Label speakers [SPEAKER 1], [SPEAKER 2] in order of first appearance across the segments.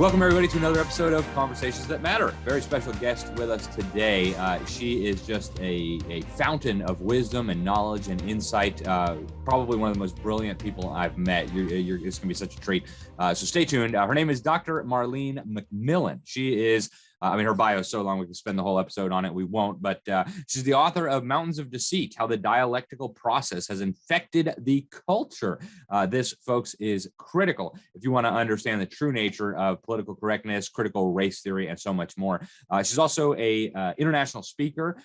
[SPEAKER 1] Welcome, everybody, to another episode of Conversations That Matter. Very special guest with us today. She is just a fountain of wisdom and knowledge and insight. Probably one of the most brilliant people I've met. It's going to be such a treat. So stay tuned. Her name is Dr. Marlene McMillan. She is her bio is so long we could spend the whole episode on it. We won't, but she's the author of Mountains of Deceit, How the Dialectical Process Has Infected the Culture. This, folks, is critical if you want to understand the true nature of political correctness, critical race theory, and so much more. She's also a international speaker.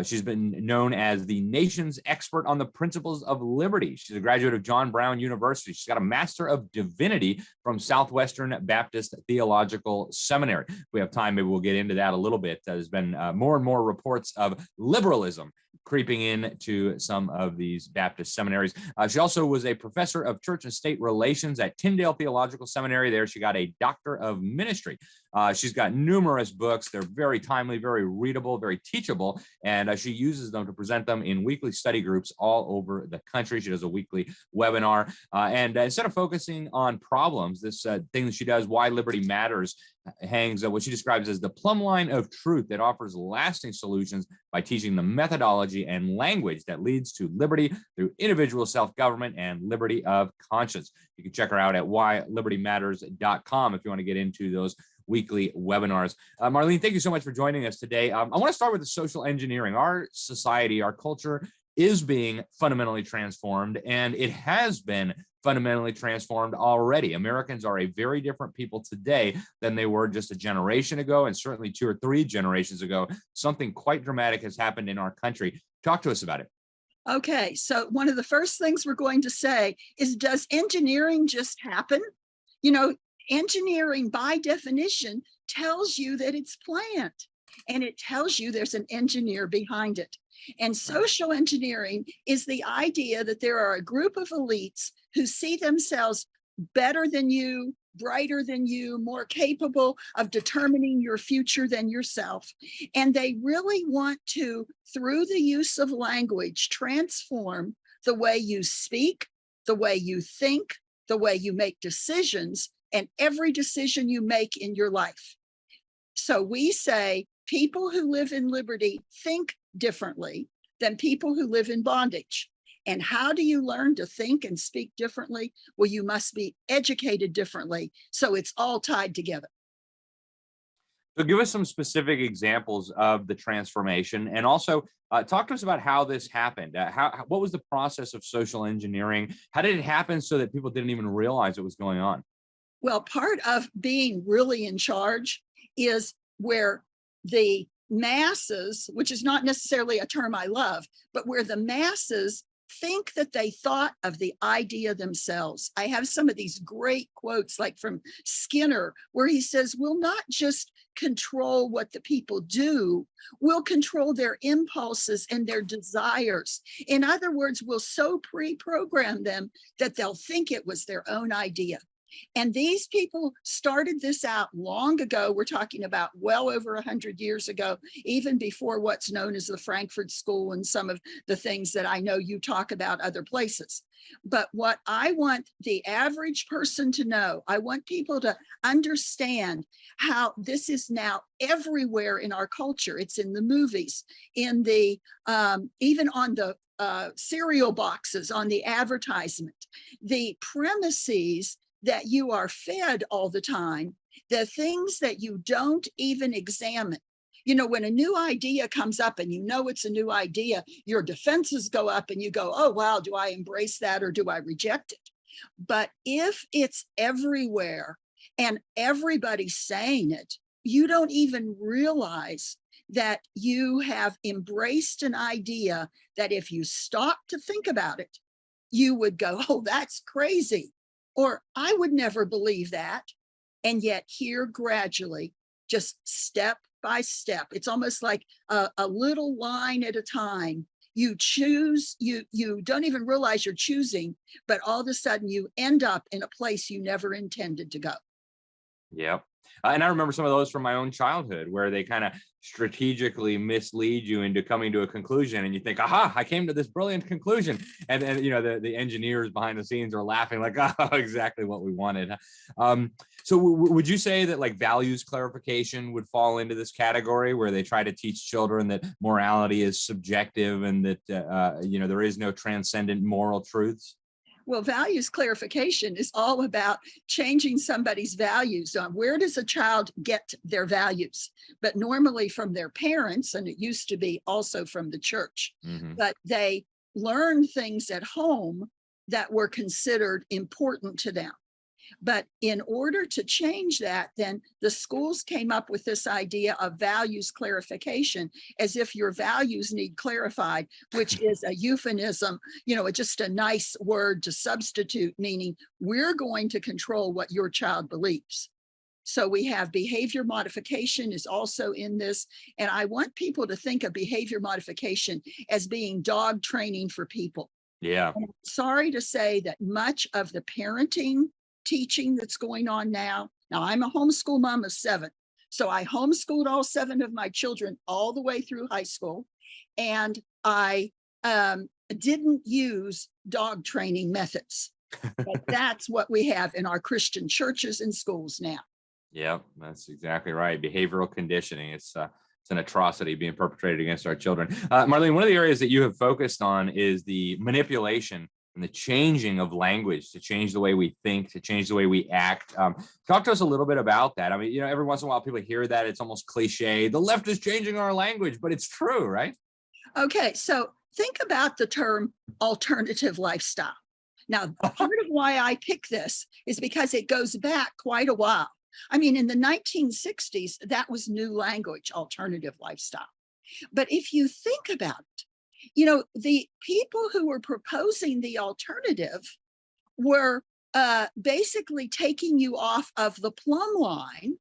[SPEAKER 1] She's been known as the nation's expert on the principles of liberty. She's a graduate of John Brown University. She's got a Master of Divinity from Southwestern Baptist Theological Seminary. If we have time, maybe we'll get into that a little bit. There's been more and more reports of liberalism creeping into some of these Baptist seminaries. She also was a professor of church and state relations at Tyndale Theological Seminary. There she got a Doctor of Ministry. She's got numerous books. They're very timely, very readable, very teachable, and she uses them to present them in weekly study groups all over the country. She does a weekly webinar, and instead of focusing on problems, this thing that she does, Why Liberty Matters, hangs what she describes as the plumb line of truth that offers lasting solutions by teaching the methodology and language that leads to liberty through individual self-government and liberty of conscience. You can check her out at whylibertymatters.com if you want to get into those weekly webinars. Marlene, thank you so much for joining us today. I want to start with the social engineering. Our society, our culture is being fundamentally transformed, and it has been fundamentally transformed already. Americans are a very different people today than they were just a generation ago, and certainly 2 or 3 generations ago. Something quite dramatic has happened in our country. Talk to us about it.
[SPEAKER 2] Okay, so one of the first things we're going to say is, does engineering just happen? You know, engineering by definition tells you that it's planned, and it tells you there's an engineer behind it. And social engineering is the idea that there are a group of elites who see themselves better than you, brighter than you, more capable of determining your future than yourself. And they really want to, through the use of language, transform the way you speak, the way you think, the way you make decisions, and every decision you make in your life. So we say people who live in liberty think differently than people who live in bondage. And how do you learn to think and speak differently? Well, you must be educated differently. So it's all tied together.
[SPEAKER 1] So give us some specific examples of the transformation, and also talk to us about how this happened. What was the process of social engineering? How did it happen so that people didn't even realize it was going on?
[SPEAKER 2] Well, part of being really in charge is where the masses, which is not necessarily a term I love, but where the masses think that they thought of the idea themselves. I have some of these great quotes, like from Skinner, where he says, we'll not just control what the people do, we'll control their impulses and their desires. In other words, we'll so pre-program them that they'll think it was their own idea. And these people started this out long ago. We're talking about well over 100 years ago, even before what's known as the Frankfurt School and some of the things that I know you talk about other places. But what I want the average person to know, I want people to understand how this is now everywhere in our culture. It's in the movies, in the even on the cereal boxes, on the advertisement, the premises that you are fed all the time, the things that you don't even examine. You know, when a new idea comes up and you know it's a new idea, your defenses go up and you go, oh, wow, do I embrace that or do I reject it? But if it's everywhere and everybody's saying it, you don't even realize that you have embraced an idea that if you stop to think about it, you would go, oh, that's crazy. Or I would never believe that. And yet here gradually, just step by step, it's almost like a little line at a time. You choose, you don't even realize you're choosing, but all of a sudden you end up in a place you never intended to go.
[SPEAKER 1] Yeah. And I remember some of those from my own childhood where they kind of strategically mislead you into coming to a conclusion, and you think, aha, I came to this brilliant conclusion. And then, the engineers behind the scenes are laughing like, oh, exactly what we wanted. So would you say that like values clarification would fall into this category where they try to teach children that morality is subjective and that, there is no transcendent moral truths?
[SPEAKER 2] Well, values clarification is all about changing somebody's values. Where does a child get their values? But normally from their parents, and it used to be also from the church. Mm-hmm. But they learn things at home that were considered important to them. But in order to change that, then the schools came up with this idea of values clarification, as if your values need clarified, which is a euphemism, just a nice word to substitute, meaning we're going to control what your child believes. So we have behavior modification is also in this. And I want people to think of behavior modification as being dog training for people.
[SPEAKER 1] Yeah.
[SPEAKER 2] And I'm sorry to say that much of the parenting teaching that's going on now I'm a homeschool mom of 7, so I homeschooled all 7 of my children all the way through high school, and I didn't use dog training methods, but that's what we have in our Christian churches and schools now.
[SPEAKER 1] Yeah, that's exactly right. Behavioral conditioning. It's an atrocity being perpetrated against our children. Marlene, one of the areas that you have focused on is the manipulation and the changing of language to change the way we think, to change the way we act. Talk to us a little bit about that. I mean, every once in a while people hear that, it's almost cliche. The left is changing our language, but it's true, right?
[SPEAKER 2] Okay, so think about the term alternative lifestyle. Now, part of why I pick this is because it goes back quite a while. I mean, in the 1960s, that was new language, alternative lifestyle. But if you think about it, the people who were proposing the alternative were basically taking you off of the plumb line.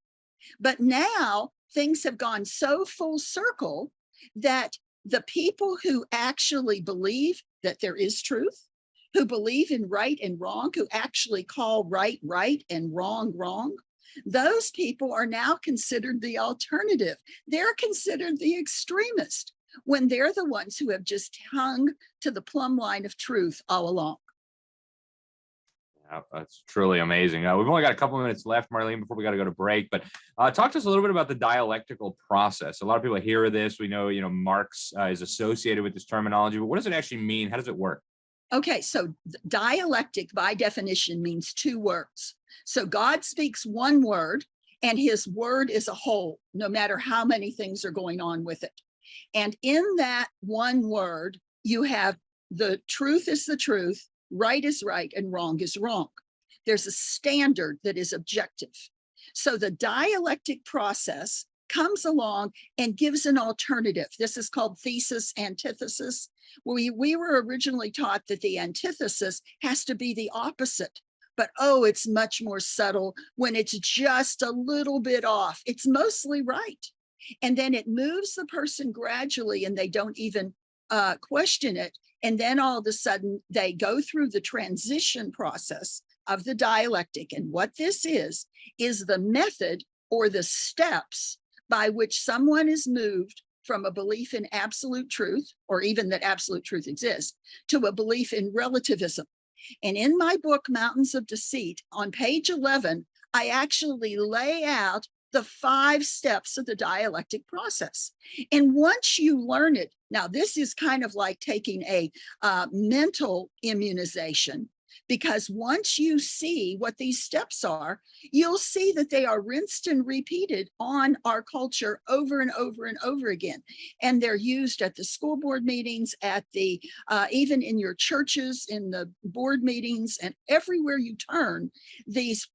[SPEAKER 2] But now things have gone so full circle that the people who actually believe that there is truth, who believe in right and wrong, who actually call right right and wrong wrong, those people are now considered the alternative. They're considered the extremist, when they're the ones who have just hung to the plumb line of truth all along.
[SPEAKER 1] Yeah, that's truly amazing. We've only got a couple of minutes left, Marlene, before we got to go to break, but talk to us a little bit about the dialectical process. A lot of people hear this. We know, Marx is associated with this terminology, but what does it actually mean? How does it work?
[SPEAKER 2] Okay, so dialectic by definition means 2 words. So God speaks one word, and his word is a whole, no matter how many things are going on with it. And in that one word, you have the truth is the truth, right is right, and wrong is wrong. There's a standard that is objective. So the dialectic process comes along and gives an alternative. This is called thesis antithesis. We were originally taught that the antithesis has to be the opposite. But it's much more subtle when it's just a little bit off. It's mostly right. And then it moves the person gradually and they don't even question it. And then all of a sudden they go through the transition process of the dialectic. And what this is the method or the steps by which someone is moved from a belief in absolute truth, or even that absolute truth exists, to a belief in relativism. And in my book, Mountains of Deceit, on page 11, I actually lay out the 5 steps of the dialectic process. And once you learn it, now this is kind of like taking a mental immunization, because once you see what these steps are, you'll see that they are rinsed and repeated on our culture over and over and over again. And they're used at the school board meetings, at the even in your churches, in the board meetings, and everywhere you turn, this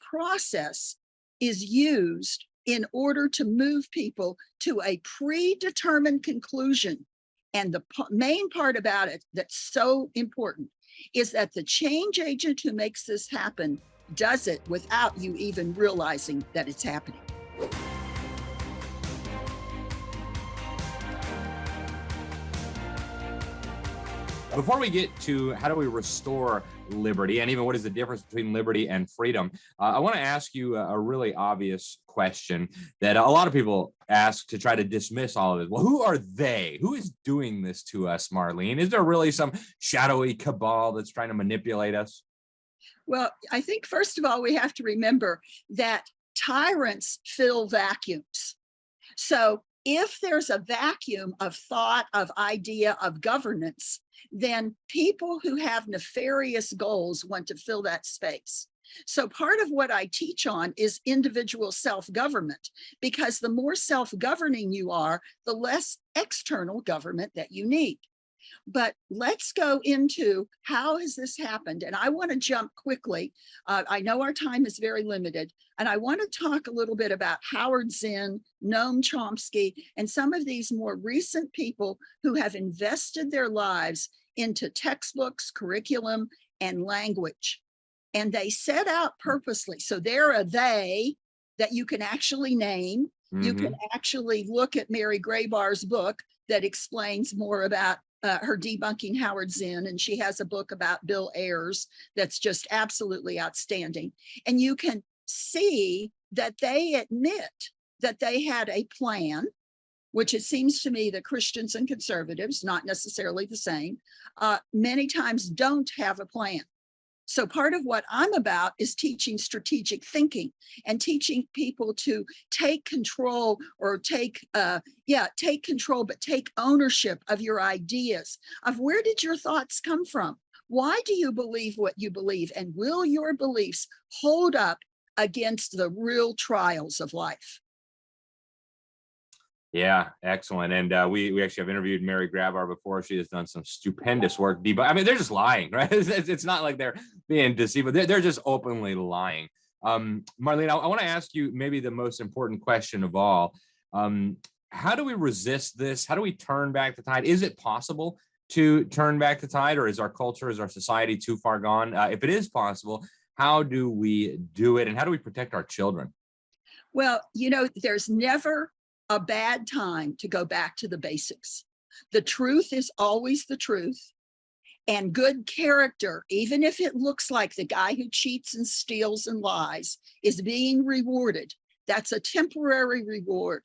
[SPEAKER 2] process is used in order to move people to a predetermined conclusion. And the main part about it that's so important is that the change agent who makes this happen does it without you even realizing that it's happening.
[SPEAKER 1] Before we get to how do we restore liberty, and even what is the difference between liberty and freedom, I want to ask you a really obvious question that a lot of people ask to try to dismiss all of it. Well, who are they? Who is doing this to us, Marlene? Is there really some shadowy cabal that's trying to manipulate us?
[SPEAKER 2] Well, I think first of all, we have to remember that tyrants fill vacuums. So if there's a vacuum of thought, of idea, of governance, then people who have nefarious goals want to fill that space. So part of what I teach on is individual self-government, because the more self-governing you are, the less external government that you need. But let's go into how has this happened? And I want to jump quickly. I know our time is very limited. And I want to talk a little bit about Howard Zinn, Noam Chomsky, and some of these more recent people who have invested their lives into textbooks, curriculum, and language. And they set out purposely. So they're a they that you can actually name. Mm-hmm. You can actually look at Mary Grabar's book that explains more about her debunking Howard Zinn, and she has a book about Bill Ayers that's just absolutely outstanding. And you can see that they admit that they had a plan, which it seems to me that Christians and conservatives, not necessarily the same, many times don't have a plan. So part of what I'm about is teaching strategic thinking and teaching people to take control or take control, but take ownership of your ideas, of where did your thoughts come from? Why do you believe what you believe? And will your beliefs hold up against the real trials of life?
[SPEAKER 1] Yeah, excellent. And we actually have interviewed Mary Grabar before. She has done some stupendous work. I mean, they're just lying, right? It's not like they're being deceived. They're just openly lying. Marlene, I want to ask you maybe the most important question of all. How do we resist this? How do we turn back the tide? Is it possible to turn back the tide, or is our culture, is our society too far gone? If it is possible, how do we do it? And how do we protect our children?
[SPEAKER 2] Well, there's never a bad time to go back to the basics. The truth is always the truth. And good character, even if it looks like the guy who cheats and steals and lies is being rewarded, that's a temporary reward.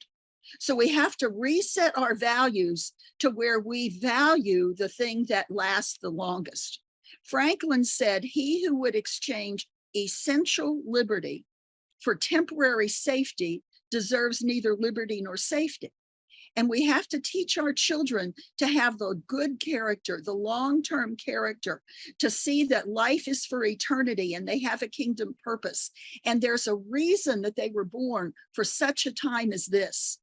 [SPEAKER 2] So we have to reset our values to where we value the thing that lasts the longest. Franklin said, he who would exchange essential liberty for temporary safety deserves neither liberty nor safety. And we have to teach our children to have the good character, the long-term character, to see that life is for eternity and they have a kingdom purpose. And there's a reason that they were born for such a time as this.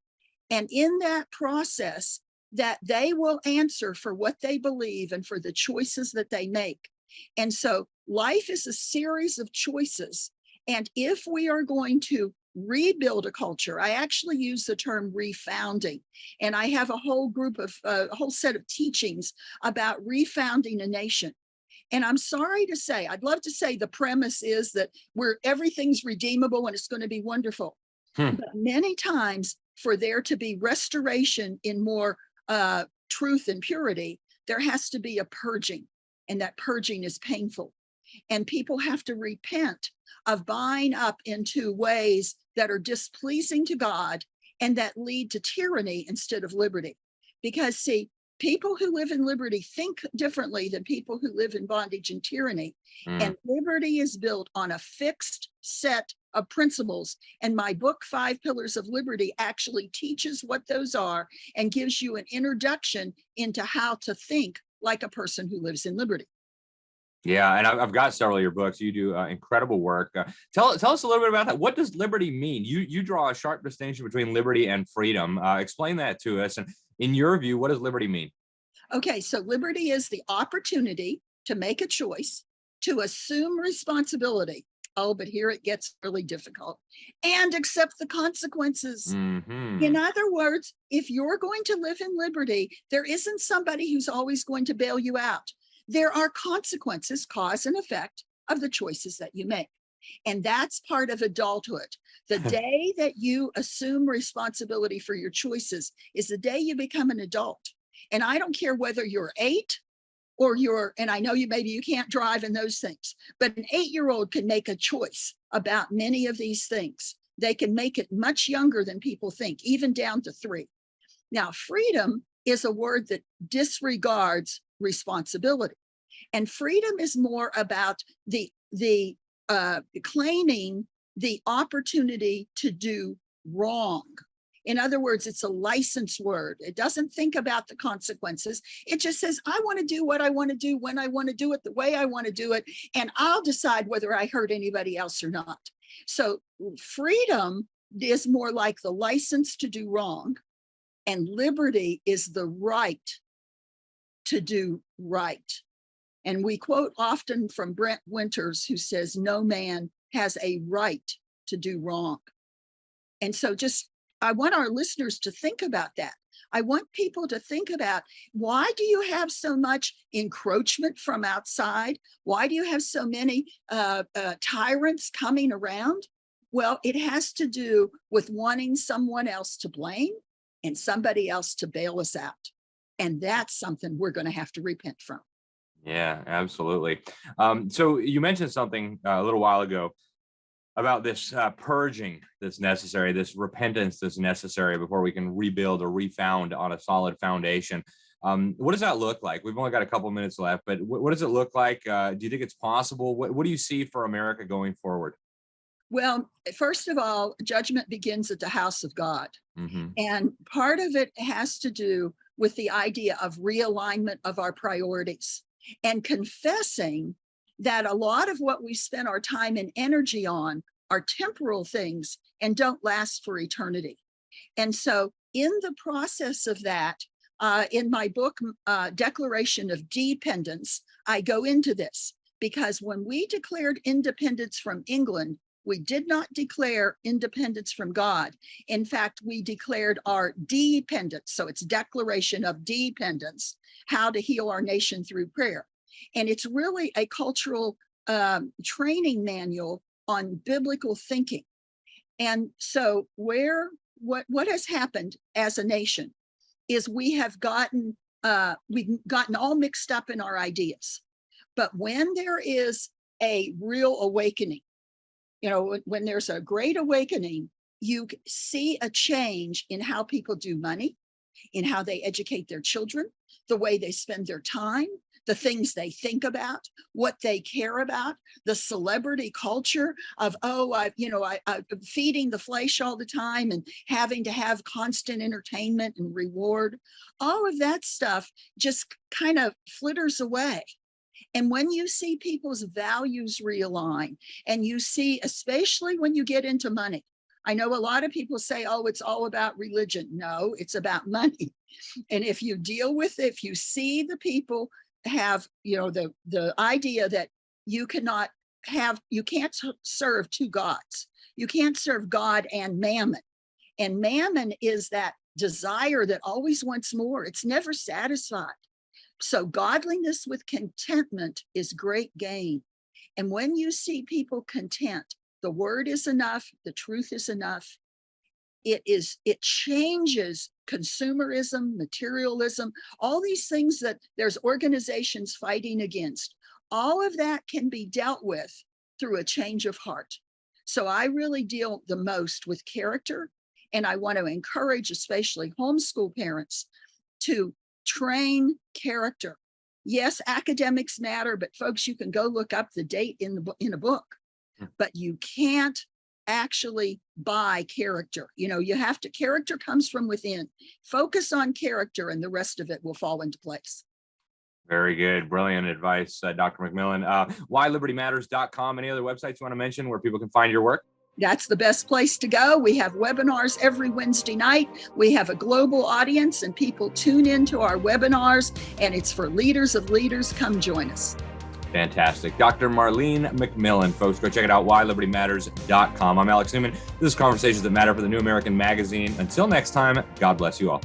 [SPEAKER 2] And in that process, that they will answer for what they believe and for the choices that they make. And so life is a series of choices. And if we are going to rebuild a culture, I actually use the term refounding, and I have a whole set of teachings about refounding a nation. And I'm sorry to say, I'd love to say the premise is that everything's redeemable and it's going to be wonderful. But many times for there to be restoration in more truth and purity, there has to be a purging, and that purging is painful. And people have to repent of buying up into ways that are displeasing to God and that lead to tyranny instead of liberty. Because see, people who live in liberty think differently than people who live in bondage and tyranny. And liberty is built on a fixed set of principles. And my book, 5 Pillars of Liberty, actually teaches what those are and gives you an introduction into how to think like a person who lives in liberty.
[SPEAKER 1] Yeah, and I've got several of your books. You do incredible work. Tell us a little bit about that. What does liberty mean? You draw a sharp distinction between liberty and freedom. Explain that to us. And in your view, what does liberty mean?
[SPEAKER 2] Okay, so liberty is the opportunity to make a choice, to assume responsibility. Oh, but here it gets really difficult. And accept the consequences. Mm-hmm. In other words, if you're going to live in liberty, there isn't somebody who's always going to bail you out. There are consequences, cause and effect of the choices that you make. And that's part of adulthood. The day that you assume responsibility for your choices is the day you become an adult. And I don't care whether you're 8 or and I know maybe you can't drive and those things, but an 8-year-old can make a choice about many of these things. They can make it much younger than people think, even down to 3. Now, freedom is a word that disregards responsibility. And freedom is more about the claiming the opportunity to do wrong. In other words, it's a license word. It doesn't think about the consequences. It just says, I want to do what I want to do, when I want to do it, the way I want to do it, and I'll decide whether I hurt anybody else or not. So freedom is more like the license to do wrong, and liberty is the right to do right. And we quote often from Brent Winters, who says, no man has a right to do wrong. And so I want our listeners to think about that. I want people to think about, why do you have so much encroachment from outside? Why do you have so many tyrants coming around? Well, it has to do with wanting someone else to blame and somebody else to bail us out. And that's something we're going to have to repent from.
[SPEAKER 1] Yeah, absolutely. So you mentioned something a little while ago about this purging that's necessary, this repentance that's necessary before we can rebuild or refound on a solid foundation. What does that look like? We've only got a couple minutes left, but what does it look like? Do you think it's possible? What do you see for America going forward?
[SPEAKER 2] Well, first of all, judgment begins at the house of God.
[SPEAKER 1] Mm-hmm.
[SPEAKER 2] And part of it has to do with the idea of realignment of our priorities and confessing that a lot of what we spend our time and energy on are temporal things and don't last for eternity. And so in the process of that, in my book, Declaration of Dependence, I go into this, because when we declared independence from England, we did not declare independence from God. In fact, we declared our dependence. So it's Declaration of Dependence, how to heal our nation through prayer. And it's really a cultural training manual on biblical thinking. And so what has happened as a nation is we've gotten all mixed up in our ideas. But when there is a real awakening, when there's a great awakening, you see a change in how people do money, in how they educate their children, the way they spend their time, the things they think about, what they care about, the celebrity culture of, I'm feeding the flesh all the time and having to have constant entertainment and reward. All of that stuff just kind of flitters away. And when you see people's values realign, and you see, especially when you get into money, I know a lot of people say, oh, it's all about religion. No, it's about money. And if you deal with it, if you see the people have, the idea that you can't serve two gods. You can't serve God and mammon. And mammon is that desire that always wants more. It's never satisfied. So godliness with contentment is great gain. And when you see people content, the word is enough, the truth is enough. It changes consumerism, materialism, all these things that there's organizations fighting against. All of that can be dealt with through a change of heart. So I really deal the most with character. And I want to encourage, especially homeschool parents, to train character. Yes, academics matter, but folks, you can go look up the date in a book, but you can't actually buy character. Character comes from within. Focus on character and the rest of it will fall into place.
[SPEAKER 1] Very good. Brilliant advice, Dr. McMillan. WhyLibertyMatters.com. Any other websites you want to mention where people can find your work?
[SPEAKER 2] That's the best place to go. We have webinars every Wednesday night. We have a global audience and people tune into our webinars, and it's for leaders of leaders. Come join us.
[SPEAKER 1] Fantastic. Dr. Marlene McMillan, folks, go check it out, WhyLibertyMatters.com. I'm Alex Newman. This is Conversations That Matter for the New American Magazine. Until next time, God bless you all.